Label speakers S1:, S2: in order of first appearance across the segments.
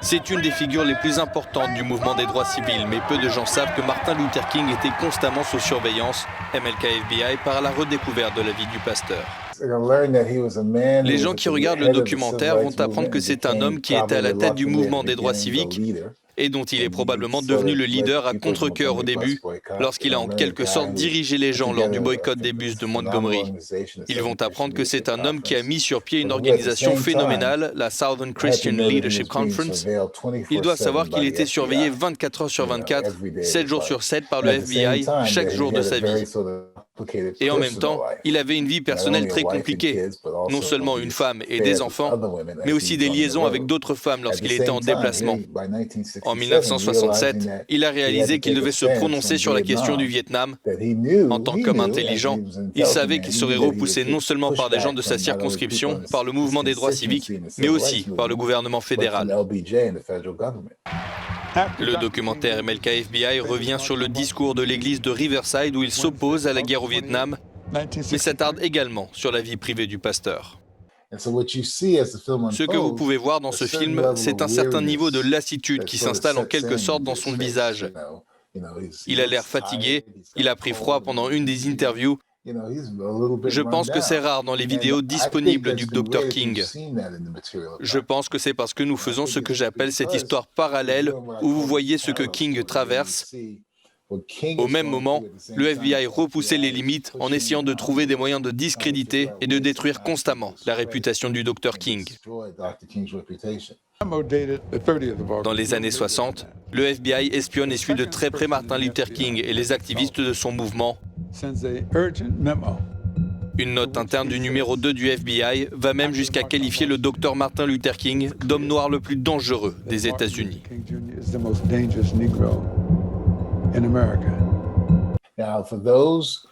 S1: C'est une des figures les plus importantes du mouvement des droits civils, mais peu de gens savent que Martin Luther King était constamment sous surveillance, MLK FBI, par la redécouverte de la vie du pasteur. Les gens qui regardent le documentaire vont apprendre que c'est un homme qui était à la tête du mouvement des droits civiques et dont il est probablement devenu le leader à contre-cœur au début, lorsqu'il a en quelque sorte dirigé les gens lors du boycott des bus de Montgomery. Ils vont apprendre que c'est un homme qui a mis sur pied une organisation phénoménale, la Southern Christian Leadership Conference. Ils doivent savoir qu'il était surveillé 24 heures sur 24, 7 jours sur 7 par le FBI, chaque jour de sa vie. Et en même temps, il avait une vie personnelle très compliquée. Non seulement une femme et des enfants, mais aussi des liaisons avec d'autres femmes lorsqu'il était en déplacement. En 1967, il a réalisé qu'il devait se prononcer sur la question du Vietnam. En tant qu'homme intelligent, il savait qu'il serait repoussé non seulement par des gens de sa circonscription, par le mouvement des droits civiques, mais aussi par le gouvernement fédéral. Le documentaire MLK FBI revient sur le discours de l'église de Riverside où il s'oppose à la guerre au Vietnam, mais s'attarde également sur la vie privée du pasteur. Ce que vous pouvez voir dans ce film, c'est un certain niveau de lassitude qui s'installe en quelque sorte dans son visage. Il a l'air fatigué, il a pris froid pendant une des interviews. Je pense que c'est rare dans les vidéos disponibles du Dr. King. Je pense que c'est parce que nous faisons ce que j'appelle cette histoire parallèle où vous voyez ce que King traverse. Au même moment, le FBI repoussait les limites en essayant de trouver des moyens de discréditer et de détruire constamment la réputation du Dr. King. Dans les années 60, le FBI espionne et suit de très près Martin Luther King et les activistes de son mouvement. Une note interne du numéro 2 du FBI va même jusqu'à qualifier le Dr Martin Luther King d'homme noir le plus dangereux des États-Unis.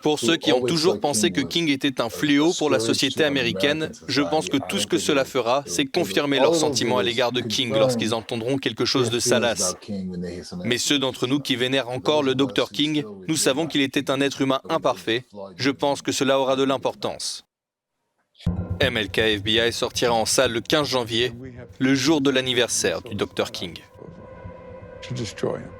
S1: Pour ceux qui ont toujours pensé que King était un fléau pour la société américaine, je pense que tout ce que cela fera, c'est confirmer leurs sentiments à l'égard de King lorsqu'ils entendront quelque chose de salace. Mais ceux d'entre nous qui vénèrent encore le Dr. King, nous savons qu'il était un être humain imparfait. Je pense que cela aura de l'importance. MLK FBI sortira en salle le 15 janvier, le jour de l'anniversaire du Dr. King.
S2: To destroy him.